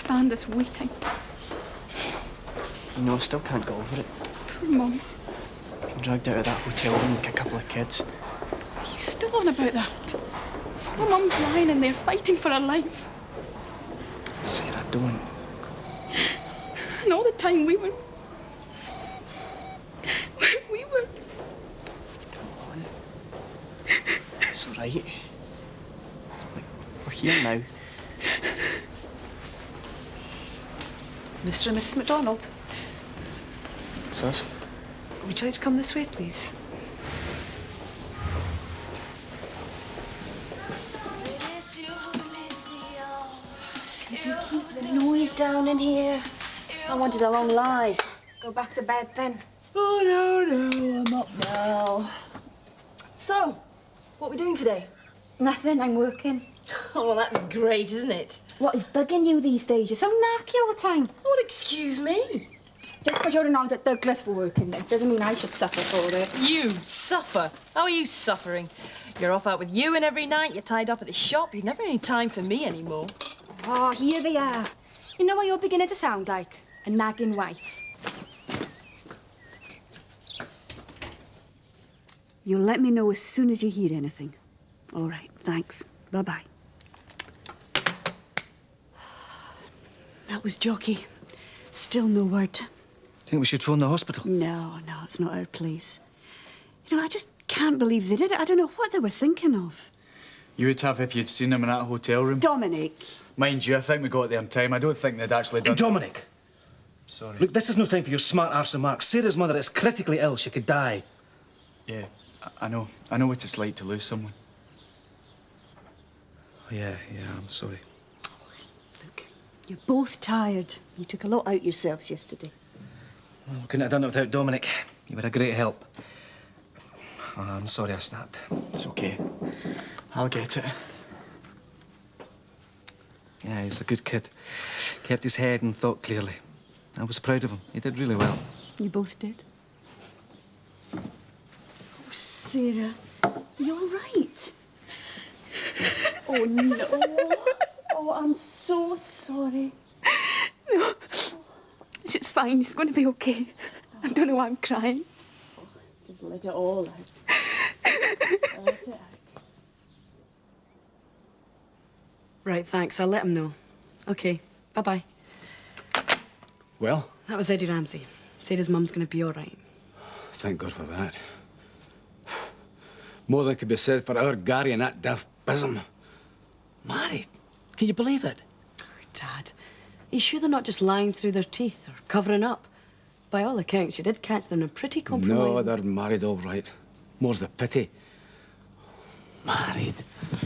stand this waiting. You know, I still can't get over it. Poor Mum. Being dragged out of that hotel room like a couple of kids. Are you still on about that? My Mum's lying in there fighting for her life. Sarah, don't. And all the time we were... Come on. It's all right. Like, we're here now. Mr. and Mrs. MacDonald, It's us. would you like to come this way, please? Could you keep the noise down in here? I wanted a long lie. Go back to bed then. Oh, no, I'm up now. So, what are we doing today? Nothing, I'm working. Oh, well, that's great, isn't it? What is bugging you these days? You're so narky all the time. Oh, excuse me. Just because you're annoyed at Douglas for working there doesn't mean I should suffer for it. You suffer? How are you suffering? You're off out with Ewan every night, you're tied up at the shop, you've never any time for me anymore. Oh, here they are. You know what you're beginning to sound like? A nagging wife. You'll let me know as soon as you hear anything. All right, thanks. Bye-bye. That was Jockey. Still no word. Think we should phone the hospital? No, it's not our place. You know, I just can't believe they did it. I don't know what they were thinking of. You would have if you'd seen them in that hotel room. Dominic. Mind you, I think we got there in time. I don't think they'd actually done... Dominic! Sorry. Look, this is no time for your smart arse remarks. Sarah's mother is critically ill. She could die. Yeah, I know. I know what it's like to lose someone. Oh, yeah, I'm sorry. Look, you're both tired. You took a lot out yourselves yesterday. Well, we couldn't have done it without Dominic. You were a great help. Oh, I'm sorry I snapped. It's okay. I'll get it. Yeah, he's a good kid. Kept his head and thought clearly. I was proud of him. He did really well. You both did? Oh, Sarah, you all right? Oh, no. Oh, I'm so sorry. No. She's fine. She's going to be okay. I don't know why I'm crying. Just let it all out. Let it out. Right, thanks. I'll let him know. OK, bye-bye. Well, That was Eddie Ramsey. Said his mum's going to be all right. thank God for that. More than could be said for our Gary and that daft bism. Married? Can you believe it? Oh, Dad, are you sure they're not just lying through their teeth or covering up? By all accounts, you did catch them in a pretty compromising... No, they're married all right. More's the pity. Married?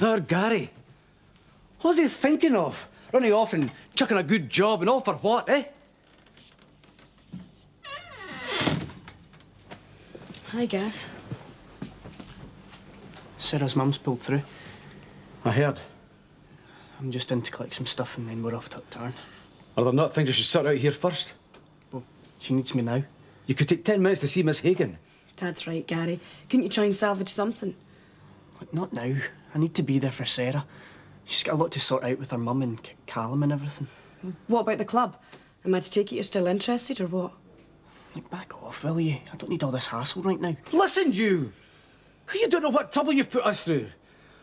Our Gary? What's he thinking of? Running off and chucking a good job and all for what, eh? I guess. Sarah's mum's pulled through. I heard. I'm just in to collect some stuff and then we're off to Uptown. Are there not things you should sort out here first? Well, she needs me now. You could take 10 minutes to see Miss Hagan. Dad's right, Gary. Couldn't you try and salvage something? Like, not now. I need to be there for Sarah. She's got a lot to sort out with her mum and Callum and everything. What about the club? Am I to take it you're still interested, or what? Like, back off, will you? I don't need all this hassle right now. Listen, you! You don't know what trouble you've put us through.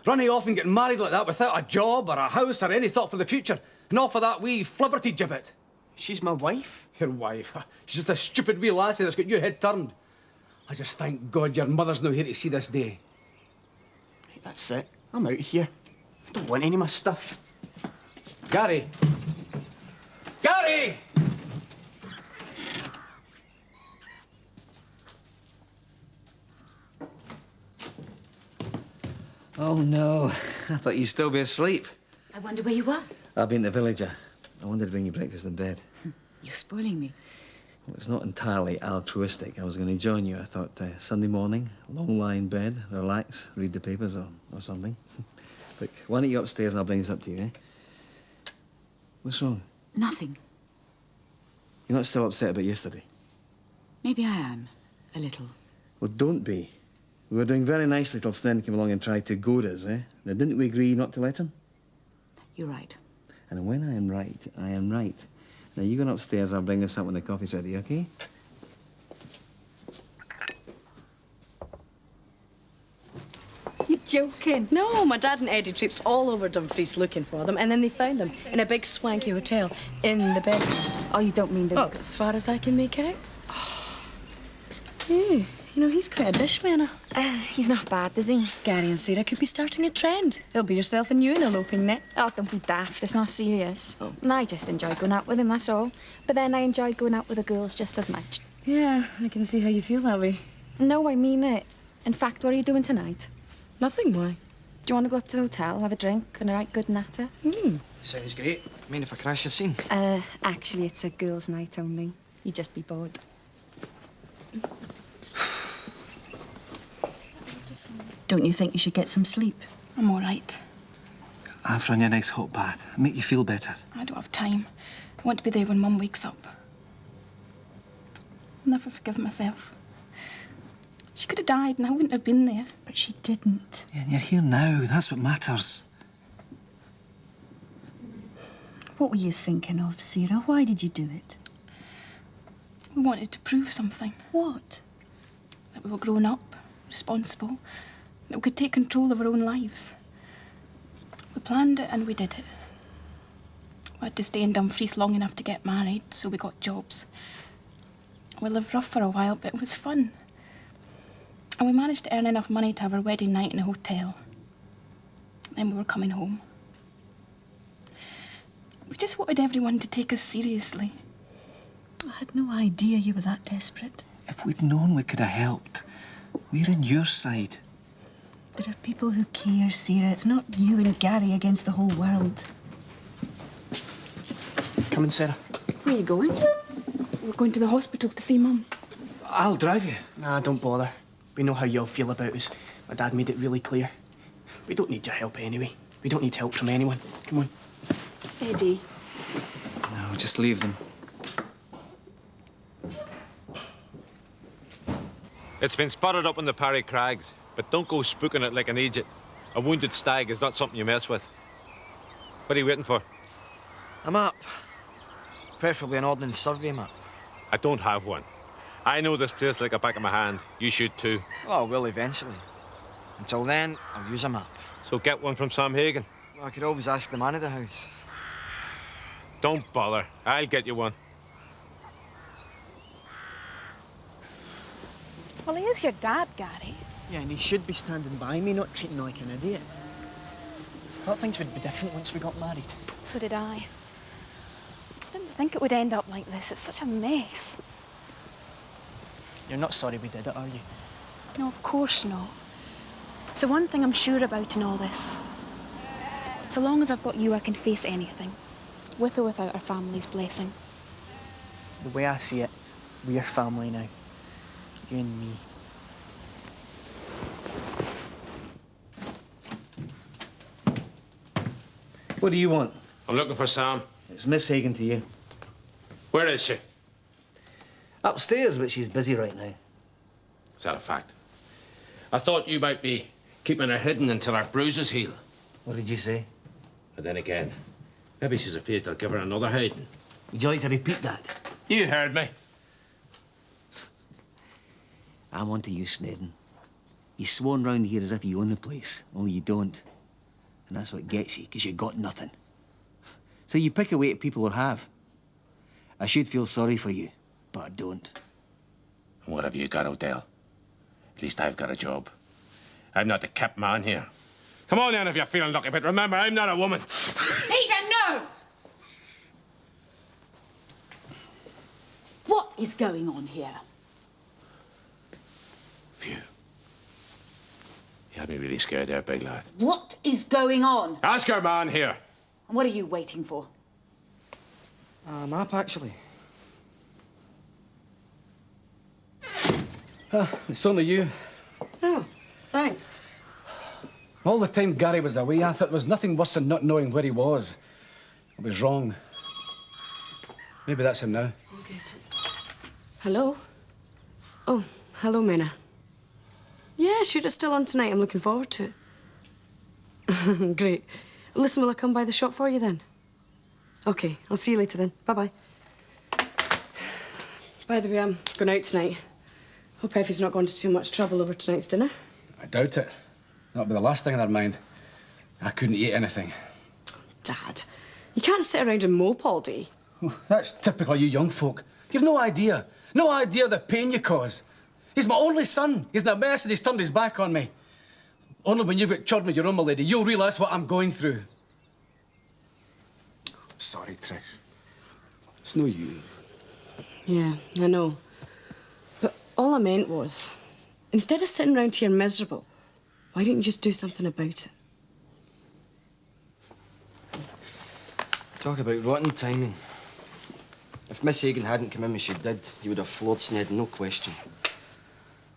Running off and getting married like that without a job or a house or any thought for the future. And all for that wee flibberty gibbet. She's my wife. Your wife? She's just a stupid wee lassie that's got your head turned. I just thank God your mother's not here to see this day. Right, that's it. I'm out here. I don't want any of my stuff. Gary! Gary! Oh, no. I thought you'd still be asleep. I wonder where you were. I've been to the villager. I wanted to bring you breakfast in bed. You're spoiling me. Well, it's not entirely altruistic. I was going to join you. I thought Sunday morning, long lie in bed, relax, read the papers or something. Look, why don't you upstairs and I'll bring this up to you, eh? What's wrong? Nothing. You're not still upset about yesterday? Maybe I am. A little. Well, don't be. We were doing very nicely till Snen came along and tried to goad us, eh? Now, didn't we agree not to let him? You're right. And when I am right, I am right. Now, you go upstairs, I'll bring this up when the coffee's ready, OK? You're joking. No, my dad and Eddie traipsed all over Dumfries looking for them, and then they found them in a big swanky hotel in the bedroom. Oh, you don't mean the... Oh, as far as I can make out. Yeah, you know, he's quite a dish manner. He's not bad, is he? Gary and Sarah could be starting a trend. It'll be yourself and you in eloping next. Oh, don't be daft. It's not serious. And I just enjoy going out with him, that's all. But then I enjoy going out with the girls just as much. Yeah, I can see how you feel that way. No, I mean it. In fact, what are you doing tonight? Nothing, why? Do you want to go up to the hotel, have a drink and a right good natter? Sounds great. Mind if I crash your scene? Actually, it's a girls' night only. You'd just be bored. Don't you think you should get some sleep? I'm all right. I've run you a nice hot bath. Make you feel better. I don't have time. I want to be there when Mum wakes up. I'll never forgive myself. She could have died and I wouldn't have been there. But she didn't. Yeah, and you're here now. That's what matters. What were you thinking of, Sarah? Why did you do it? We wanted to prove something. What? That we were grown up, responsible, that we could take control of our own lives. We planned it and we did it. We had to stay in Dumfries long enough to get married, so we got jobs. We lived rough for a while, but it was fun. And we managed to earn enough money to have our wedding night in a hotel. Then we were coming home. We just wanted everyone to take us seriously. I had no idea you were that desperate. If we'd known we could have helped, we're on your side. There are people who care, Sarah. It's not you and Gary against the whole world. Come in, Sarah. Where are you going? We're going to the hospital to see Mum. I'll drive you. Nah, don't bother. We know how you'll feel about us. My dad made it really clear. We don't need your help anyway. We don't need help from anyone. Come on. Eddie. No, just leave them. It's been spotted up on the Parry Crags, but don't go spooking it like an idiot. A wounded stag is not something you mess with. What are you waiting for? A map. Preferably an ordnance survey map. I don't have one. I know this place like the back of my hand. You should too. Oh, I will eventually. Until then, I'll use a map. So get one from Sam Hagen. Well, I could always ask the man of the house. Don't bother. I'll get you one. Well, he is your dad, Gary. Yeah, and he should be standing by me, not treating me like an idiot. I thought things would be different once we got married. So did I. I didn't think it would end up like this. It's such a mess. You're not sorry we did it, are you? No, of course not. It's the one thing I'm sure about in all this. So long as I've got you, I can face anything. With or without our family's blessing. The way I see it, we're family now. You and me. What do you want? I'm looking for Sam. It's Miss Hagen to you. Where is she? Upstairs, but she's busy right now. Is that a fact? I thought you might be keeping her hidden until her bruises heal. What did you say? But then again, maybe she's afraid I'll give her another hiding. Would you like to repeat that? You heard me. I'm on to you, Snedden. You sworn round here as if you own the place, only you don't. And that's what gets you, because you got nothing. So you pick away at people who have. I should feel sorry for you, but I don't. And what have you got, Odell? At least I've got a job. I'm not the kept man here. Come on then if you're feeling lucky, but remember, I'm not a woman. Peter, no! What is going on here? Phew. You had me really scared there, big lad. What is going on? Ask our man here. And what are you waiting for? A map, actually. It's only you. Oh, thanks. All the time Gary was away, I thought there was nothing worse than not knowing where he was. I was wrong. Maybe that's him now. Hello? Oh, hello, Mena. Yeah, sure, it's still on tonight. I'm looking forward to it. Great. Listen, will I come by the shop for you then? Okay, I'll see you later then. Bye-bye. By the way, I'm going out tonight. Hope Effie's not gone to too much trouble over tonight's dinner. I doubt it. That'll be the last thing in their mind. I couldn't eat anything. Dad, you can't sit around and mope all day. Oh, that's typical of you young folk. You've no idea. No idea the pain you cause. He's my only son. He's in a mess and he's turned his back on me. Only when you've got churn with your own, my lady, you'll realise what I'm going through. I'm sorry, Trish. It's no you. Yeah, I know. But all I meant was, instead of sitting around here miserable, why don't you just do something about it? Talk about rotten timing. If Miss Hagan hadn't come in when she did, you would have floored Sned, no question.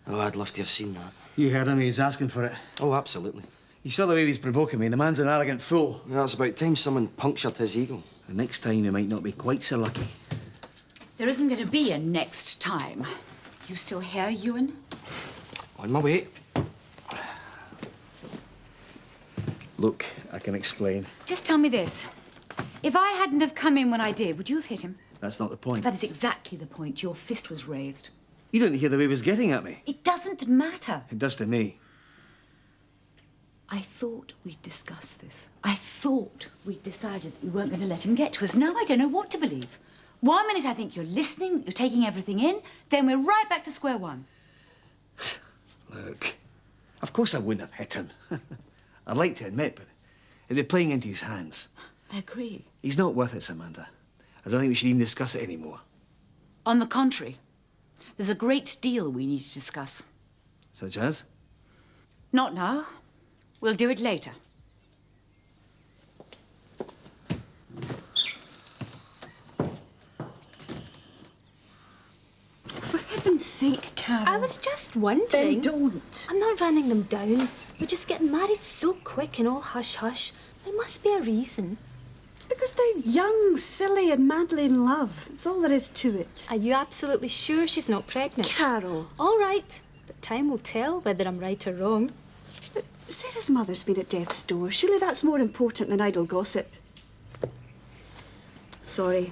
Oh, I'd love to have seen that. You heard him, he was asking for it. Oh, absolutely. You saw the way he was provoking me. The man's an arrogant fool. Yeah, it's about time someone punctured his ego. The next time he might not be quite so lucky. There isn't going to be a next time. You still here, Ewan? On my way. Look, I can explain. Just tell me this. If I hadn't have come in when I did, would you have hit him? That's not the point. That is exactly the point. Your fist was raised. You didn't hear the way he was getting at me. It doesn't matter. It does to me. I thought we'd discuss this. I thought we'd decided that we weren't going to let him get to us. Now I don't know what to believe. 1 minute I think you're listening, you're taking everything in, then we're right back to square one. Look, of course I wouldn't have hit him. I'd like to admit, but it'd be playing into his hands. I agree. He's not worth it, Samantha. I don't think we should even discuss it anymore. On the contrary, there's a great deal we need to discuss. Such as? Not now. We'll do it later. For heaven's sake, Carol. I was just wondering. Then don't. I'm not running them down. We're just getting married so quick and all hush-hush. There must be a reason. It's because they're young, silly and madly in love. That's all there is to it. Are you absolutely sure she's not pregnant? Carol. All right, but time will tell whether I'm right or wrong. But Sarah's mother's been at death's door. Surely that's more important than idle gossip. Sorry.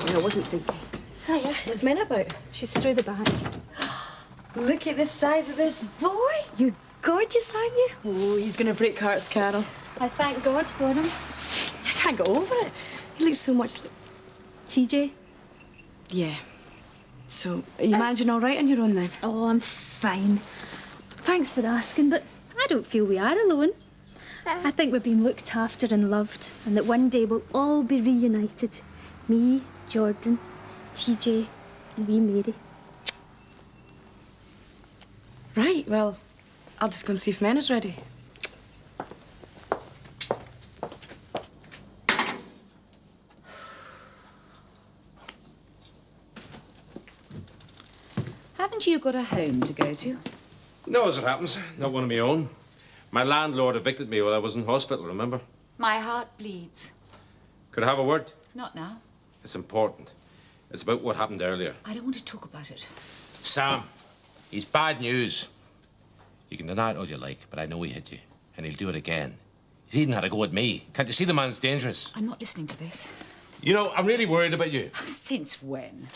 I wasn't thinking. Hiya, is Min about? She's through the back. Look at the size of this boy. You're gorgeous, aren't you? Oh, he's going to break hearts, Carol. I thank God for him. I can't get over it. He looks so much like... TJ? Yeah. So, are you managing all right on your own then? Oh, I'm fine. Thanks for asking, but I don't feel we are alone. I think we're being looked after and loved, and that one day we'll all be reunited. Me, Jordan, TJ, and wee Mary. Right, well, I'll just go and see if Min is ready. Haven't you got a home to go to? No, as it happens. Not one of my own. My landlord evicted me while I was in hospital, remember? My heart bleeds. Could I have a word? Not now. It's important. It's about what happened earlier. I don't want to talk about it. Sam, he's bad news. You can deny it all you like, but I know he hit you. And he'll do it again. He's even had a go at me. Can't you see the man's dangerous? I'm not listening to this. You know, I'm really worried about you. Since when?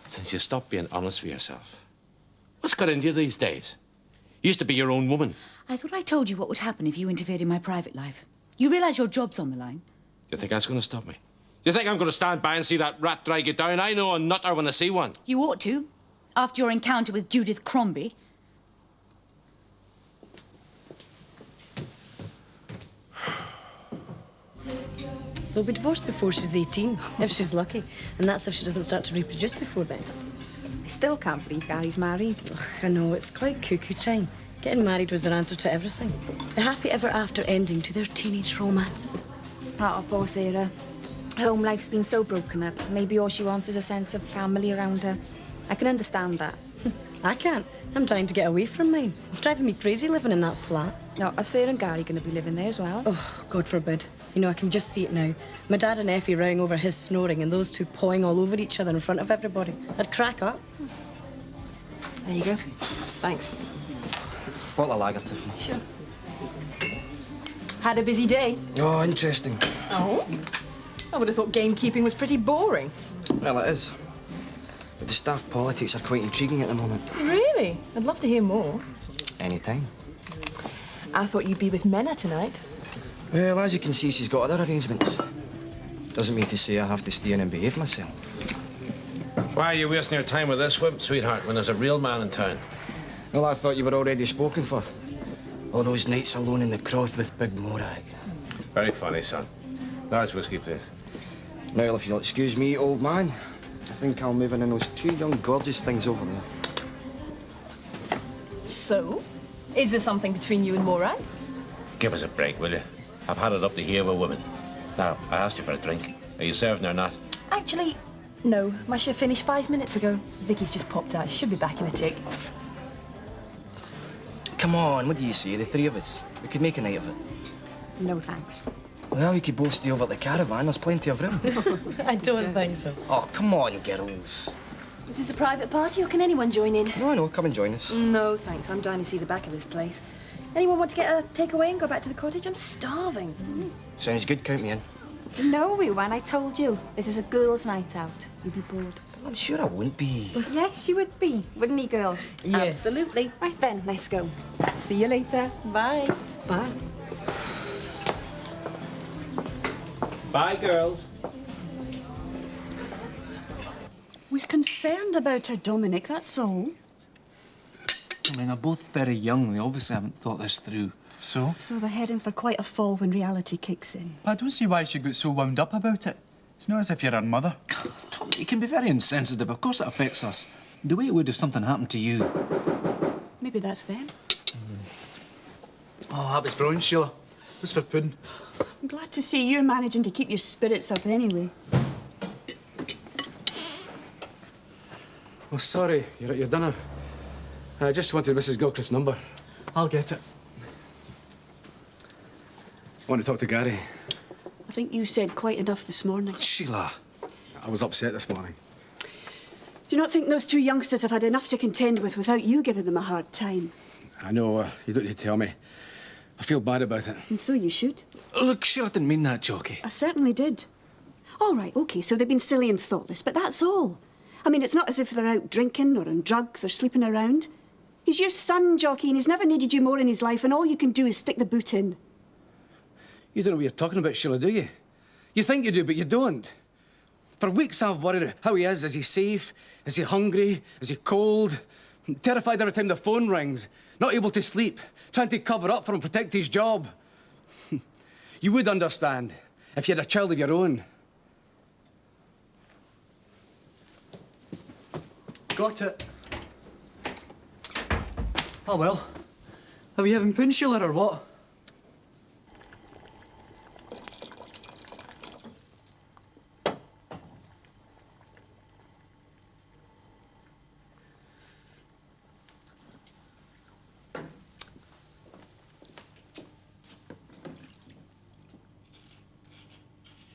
Since you stopped being honest with yourself. What's got into you these days? You used to be your own woman. I thought I told you what would happen if you interfered in my private life. You realise your job's on the line? You think that's going to stop me? You think I'm going to stand by and see that rat drag you down? I know a nutter when I see one. You ought to, after your encounter with Judith Crombie. They'll be divorced before she's 18, if she's lucky. And that's if she doesn't start to reproduce before then. I still can't believe Gary's married. Ugh, I know, it's quite cuckoo time. Getting married was their answer to everything. The happy ever after ending to their teenage romance. Oh, poor Sarah. Home life's been so broken up. Maybe all she wants is a sense of family around her. I can understand that. I can't. I'm trying to get away from mine. It's driving me crazy living in that flat. No, are Sarah and Gary going to be living there as well? Oh, God forbid. You know, I can just see it now. My dad and Effie rowing over his snoring and those two pawing all over each other in front of everybody. I'd crack up. There you go. Thanks. Bottle of lager, Tiffany. Sure. Had a busy day? Oh, interesting. Oh? I would have thought gamekeeping was pretty boring. Well, it is. But the staff politics are quite intriguing at the moment. Really? I'd love to hear more. Anytime. I thought you'd be with Menna tonight. Well, as you can see, she's got other arrangements. Doesn't mean to say I have to stay in and behave myself. Why are you wasting your time with this wimp, sweetheart, when there's a real man in town? Well, I thought you were already spoken for. All those nights alone in the croft with Big Morag. Very funny, son. Large whiskey, please. Now, if you'll excuse me, old man, I think I'll move in on those two young gorgeous things over there. So, is there something between you and Morag? Give us a break, will you? I've had it up to here with women. Now, I asked you for a drink. Are you serving or not? Actually, no. My shift finished 5 minutes ago. Vicky's just popped out. She should be back in a tick. Come on, what do you say? The three of us. We could make a night of it. No thanks. Well, we could both stay over at the caravan. There's plenty of room. I don't think so. Oh, come on, girls. Is this a private party or can anyone join in? No, come and join us. No, thanks. I'm dying to see the back of this place. Anyone want to get a takeaway and go back to the cottage? I'm starving. Sounds good, count me in. No, we won't. I told you. This is a girls' night out. You'll be bored. I'm sure I wouldn't be. Yes, you would be. Wouldn't he, girls? Yes. Absolutely. Right then, let's go. See you later. Bye. Bye. Bye, girls. We're concerned about her, Dominic, that's all. I mean, they're both very young. They obviously haven't thought this through. So? So they're heading for quite a fall when reality kicks in. I don't see why she got so wound up about it. It's not as if you're her mother. Tom, you can be very insensitive. Of course it affects us. The way it would if something happened to you. Maybe that's them. Oh, that was brilliant, Sheila. What's for pudding? I'm glad to see you're managing to keep your spirits up anyway. Oh, sorry, you're at your dinner. I just wanted Mrs. Gilchrist's number. I'll get it. Want to talk to Gary? I think you said quite enough this morning. Sheila. I was upset this morning. Do you not think those two youngsters have had enough to contend with without you giving them a hard time? I know, you don't need to tell me. I feel bad about it. And so you should. Look, Sheila, I didn't mean that, Jockey. I certainly did. All right, OK, so they've been silly and thoughtless, but that's all. I mean, it's not as if they're out drinking or on drugs or sleeping around. He's your son, Jockey, and he's never needed you more in his life, and all you can do is stick the boot in. You don't know what you're talking about, Sheila, do you? You think you do, but you don't. For weeks I've worried how he is. Is he safe? Is he hungry? Is he cold? I'm terrified every time the phone rings. Not able to sleep. Trying to cover up for him, protect his job. You would understand if you had a child of your own. Got it. Oh, well. Are we having pudding, Sheila, or what?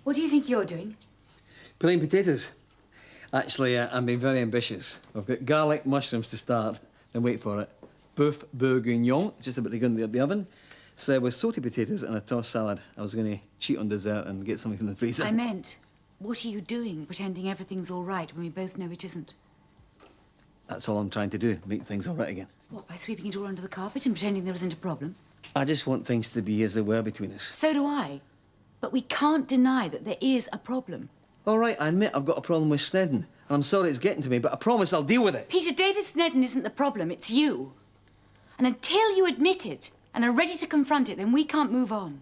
What do you think you're doing? Peeling potatoes. Actually, I'm being very ambitious. I've got garlic mushrooms to start, then wait for it. Boeuf bourguignon, just about to go in the oven. So with sauté potatoes and a tossed salad. I was going to cheat on dessert and get something from the freezer. I meant, what are you doing, pretending everything's all right when we both know it isn't? That's all I'm trying to do, make things all right again. What, by sweeping it all under the carpet and pretending there isn't a problem? I just want things to be as they were between us. So do I. But we can't deny that there is a problem. All right, I admit I've got a problem with Snedden. And I'm sorry it's getting to me, but I promise I'll deal with it. Peter, David Snedden isn't the problem, it's you. And until you admit it and are ready to confront it, then we can't move on.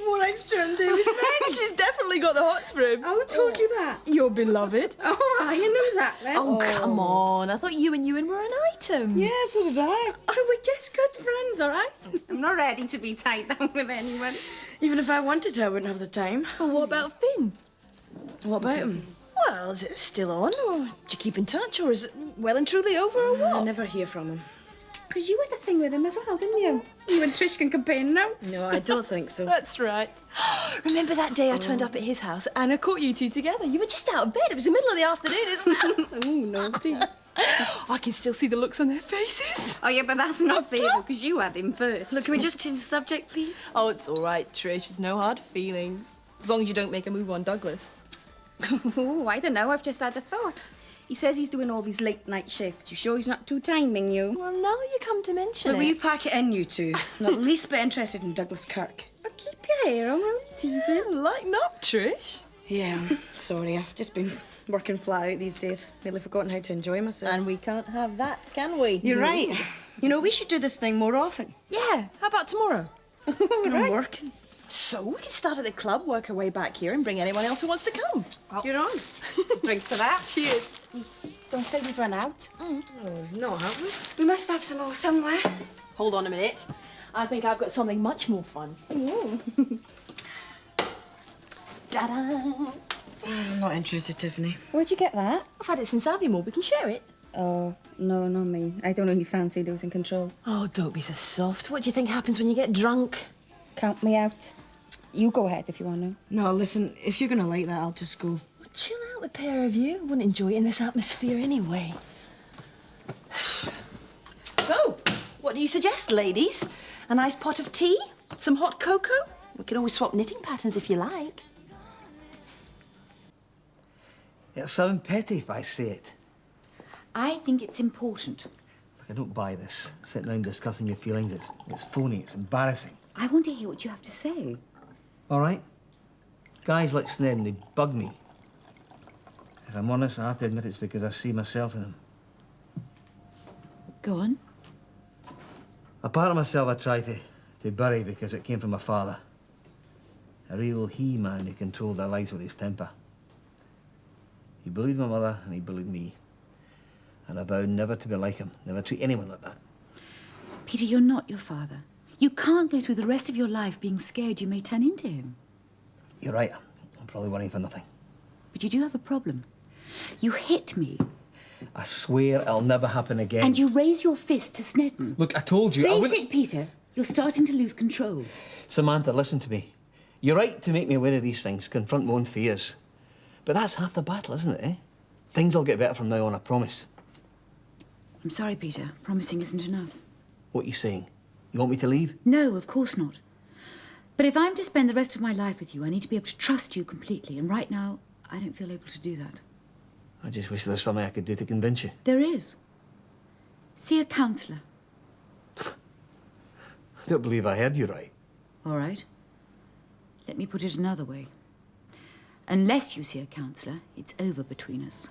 More extra and David Snedden. She's definitely got the hots for him. Who told you that? Your beloved. Oh, you knows that then. Oh, come on. I thought you and Ewan were an item. Yeah, so did I. Oh, we're just good friends, all right? I'm not ready to be tied down with anyone. Even if I wanted to, I wouldn't have the time. Well, what about Finn? What about him? Well, is it still on, or do you keep in touch, or is it well and truly over, or what? I never hear from him. Because you had a thing with him as well, didn't you? You and Trish can compare notes. No, I don't think so. That's right. Remember that day I turned up at his house and I caught you two together? You were just out of bed. It was the middle of the afternoon. Oh, naughty. I can still see the looks on their faces. Oh, yeah, but that's not fair, because you had him first. Look, can we just change the subject, please? Oh, it's all right, Trish. There's no hard feelings. As long as you don't make a move on Douglas. Oh, I don't know. I've just had a thought. He says he's doing all these late-night shifts. You sure he's not too timing you? Well, now you come to mention Will it. you pack it in, you two? Not the least bit interested in Douglas Kirk. Oh, keep your hair on, we're teasing. Lighten up, Trish. Yeah, sorry. I've just been working flat out these days. Nearly forgotten how to enjoy myself. And we can't have that, can we? You're right. You know, we should do this thing more often. Yeah, how about tomorrow? I'm working. So we can start at the club, work our way back here, and bring anyone else who wants to come. You're on. Drink to that. Cheers. Don't say we've run out. Oh, no, have we? We must have some more somewhere. Hold on a minute. I think I've got something much more fun. Ta-da! I'm not interested, Tiffany. Where'd you get that? I've had it since Aviemore. We can share it. Oh, no, not me. I don't really fancy losing control. Oh, don't be so soft. What do you think happens when you get drunk? Count me out. You go ahead if you want to. No, listen, if you're going to like that, I'll just go. Chill out, the pair of you. Wouldn't enjoy it in this atmosphere anyway. So, what do you suggest, ladies? A nice pot of tea? Some hot cocoa? We can always swap knitting patterns if you like. It'll sound petty if I say it. I think it's important. Look, I don't buy this. Sitting around discussing your feelings, it's phony, it's embarrassing. I want to hear what you have to say. All right? Guys like Snedden, they bug me. If I'm honest, I have to admit it's because I see myself in them. Go on. A part of myself I try to bury because it came from my father. A real he-man who controlled our lives with his temper. He bullied my mother and he bullied me. And I vowed never to be like him, never treat anyone like that. Peter, you're not your father. You can't go through the rest of your life being scared you may turn into him. You're right, I'm probably worrying for nothing. But you do have a problem. You hit me. I swear it'll never happen again. And you raise your fist to Snedden. Look, I told you I Face wouldn't... it, Peter. You're starting to lose control. Samantha, listen to me. You're right to make me aware of these things, confront my own fears. But that's half the battle, isn't it, eh? Things will get better from now on, I promise. I'm sorry, Peter. Promising isn't enough. What are you saying? You want me to leave? No, of course not. But if I'm to spend the rest of my life with you, I need to be able to trust you completely. And right now, I don't feel able to do that. I just wish there was something I could do to convince you. There is. See a counsellor. I don't believe I heard you right. All right. Let me put it another way. Unless you see a counsellor, it's over between us.